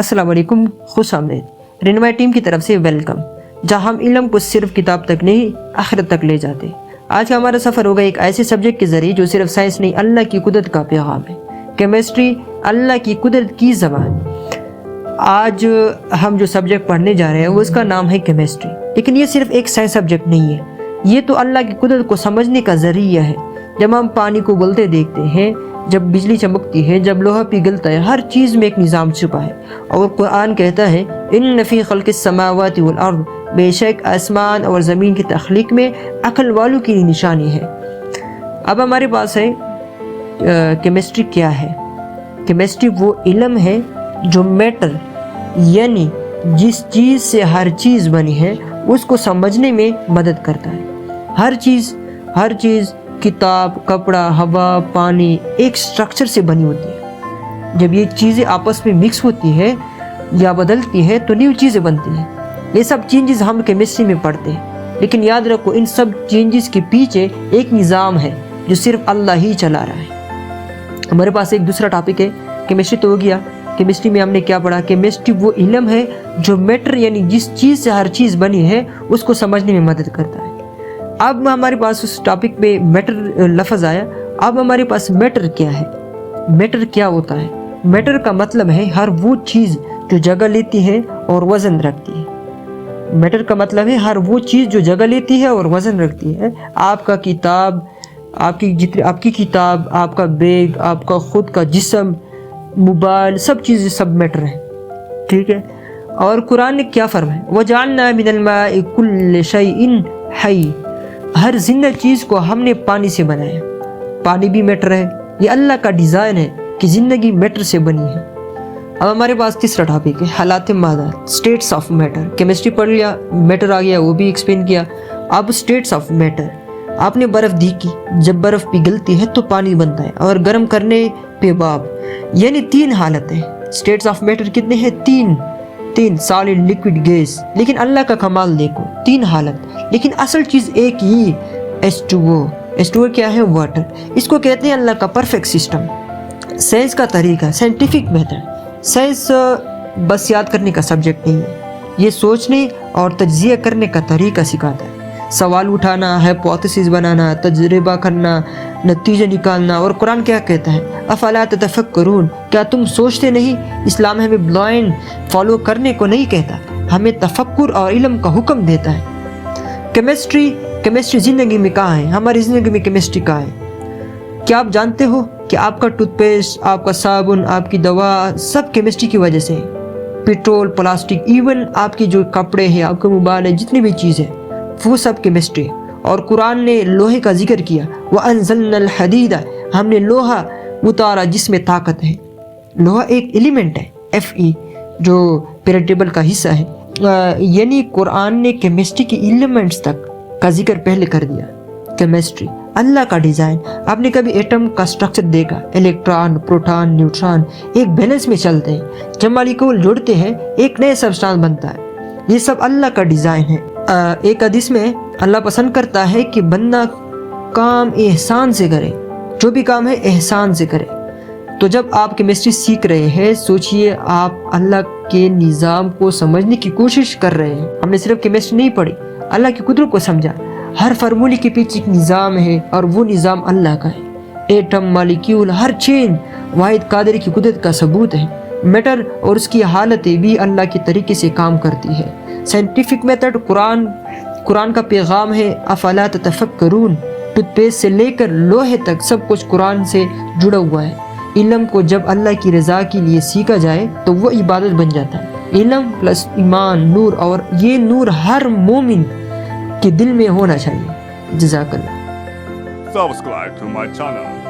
अस्सलाम वालेकुम, खुश आमदीद। रहनुमाई टीम की तरफ से वेलकम, जहां हम इल्म को सिर्फ किताब तक नहीं आखिरत तक ले जाते। आज का हमारा सफ़र होगा एक ऐसे सब्जेक्ट के ज़रिए जो सिर्फ साइंस नहीं, अल्लाह की कुदरत का पैगाम है। केमिस्ट्री, अल्लाह की कुदरत की ज़बान। आज हम जो सब्जेक्ट पढ़ने जा रहे हैं उसका नाम है केमिस्ट्री। लेकिन ये सिर्फ एक साइंस सब्जेक्ट नहीं है, ये तो अल्लाह की कुदरत को समझने का ज़रिया है। जब हम पानी को उबलते देखते हैं, जब बिजली चमकती है, जब लोहा पिघलता है, हर चीज़ में एक निज़ाम छुपा है। और कुरान कहता है इन्न फी खल्क़िस समावाति वल अर्द, बेशक आसमान और ज़मीन की तख्लीक में अक्ल वालों की निशानी है। अब हमारे पास है केमिस्ट्री क्या है। केमिस्ट्री वो इल्म है जो मैटर यानी जिस चीज़ से हर चीज़ बनी है उसको समझने में मदद करता है। हर चीज़ किताब, कपड़ा, हवा, पानी एक स्ट्रक्चर से बनी होती है। जब ये चीज़ें आपस में मिक्स होती है या बदलती है तो न्यू चीज़ें बनती हैं। ये सब चेंजेस हम केमिस्ट्री में पढ़ते हैं। लेकिन याद रखो, इन सब चेंजेस के पीछे एक निज़ाम है जो सिर्फ अल्लाह ही चला रहा है। हमारे पास एक दूसरा टॉपिक है, केमिस्ट्री तो हो गया। केमिस्ट्री में हमने क्या पढ़ा? केमिस्ट्री वो इल्म है जो मैटर यानी जिस चीज़ से हर चीज़ बनी है उसको समझने में मदद करता है। अब हमारे पास उस टॉपिक पे मैटर लफ्ज़ आया। अब हमारे पास मैटर क्या है? मैटर क्या होता है? मैटर का मतलब है हर वो चीज़ जो जगह लेती है और वज़न रखती है। मैटर का मतलब है हर वो चीज़ जो जगह लेती है और वज़न रखती है। आपका किताब, आपकी किताब, आपका बैग, आपका खुद का जिस्म, मोबाइल, सब चीज़ें सब मैटर है। ठीक है। और कुरान ने क्या फरमाया? वजअलना मिनल माइ कुल्ल शैइन हय्य, हर जिंदा चीज़ को हमने पानी से बनाया। पानी भी मैटर है। ये अल्लाह का डिज़ाइन है कि ज़िंदगी मैटर से बनी है। अब हमारे पास तीसरा टॉपिक है हालात मादा, स्टेट्स ऑफ मैटर। केमिस्ट्री पढ़ लिया, मैटर आ गया, वो भी एक्सप्लेन किया। अब स्टेट्स ऑफ मैटर, आपने बर्फ़ देखी, जब बर्फ़ पिघलती है तो पानी बनता है और गर्म करने पे बाब, यानी 3 हालत है। स्टेट्स ऑफ मैटर कितने हैं? 3, सॉलिड, लिक्विड, गैस। लेकिन अल्लाह का कमाल देखो, 3 हालत, लेकिन असल चीज़ एक ही, H2O क्या है? वाटर। इसको कहते हैं अल्लाह का परफेक्ट सिस्टम। साइंस का तरीका, साइंटिफिक मेथड। साइंस बस याद करने का सब्जेक्ट नहीं है, ये सोचने और तज्जिया करने का तरीका सिखाता है। सवाल उठाना, हाइपोथेसिस बनाना, तजुर्बा करना, नतीजे निकालना। और कुरान क्या कहता है? अफला ततफक्करून, क्या तुम सोचते नहीं? इस्लाम हमें ब्लाइंड फॉलो करने को नहीं कहता, हमें तफक्कुर और इल्म का हुक्म देता है। केमिस्ट्री ज़िंदगी में कहाँ है? हमारी ज़िंदगी में केमिस्ट्री कहाँ है? क्या आप जानते हो कि आपका टूथपेस्ट, आपका साबुन, आपकी दवा सब केमिस्ट्री की वजह से है। पेट्रोल, प्लास्टिक, इवन आपकी जो कपड़े हैं, आपके मोबाइल है, जितनी भी चीज़ है वो सब केमिस्ट्री। और कुरान ने लोहे का जिक्र किया, व अंज़लनल हदीद, हमने लोहा उतारा जिसमें ताकत है। लोहा एक एलिमेंट है, Fe, जो पेरियोडिक का हिस्सा है। यानी कुरान ने केमिस्ट्री की एलिमेंट्स तक का जिक्र पहले कर दिया। केमिस्ट्री अल्लाह का डिज़ाइन। आपने कभी एटम का स्ट्रक्चर देखा? इलेक्ट्रॉन, प्रोटॉन, न्यूट्रॉन एक बैलेंस में चलते हैं। जब मॉलिक्यूल जुड़ते हैं एक नया सब्सटेंस बनता है। ये सब अल्लाह का डिज़ाइन है। एक हदीस में अल्लाह पसंद करता है कि बंदा काम एहसान से करे, जो भी काम है एहसान से करे। तो जब आप केमिस्ट्री सीख रहे हैं, सोचिए आप अल्लाह के निज़ाम को समझने की कोशिश कर रहे हैं। हमने सिर्फ केमिस्ट्री नहीं पढ़ी, अल्लाह की कुदरत को समझा। हर फार्मूले के पीछे एक निज़ाम है और वो निज़ाम अल्लाह का है। एटम, मॉलिक्यूल, हर चेन वाहिद कादर की कुदरत का सबूत है। मैटर और उसकी हालतें भी अल्लाह के तरीके से काम करती है। साइंटिफिक मेथड कुरान का पैगाम है, अफला ततफक्करून। टूथपेस्ट से लेकर लोहे तक सब कुछ कुरान से जुड़ा हुआ है। इल्म को जब अल्लाह की रज़ा के लिए सीखा जाए तो वो इबादत बन जाता है। इल्म प्लस ईमान, नूर, और ये नूर हर मोमिन के दिल में होना चाहिए। जज़ाकल्लाह। Subscribe to my channel.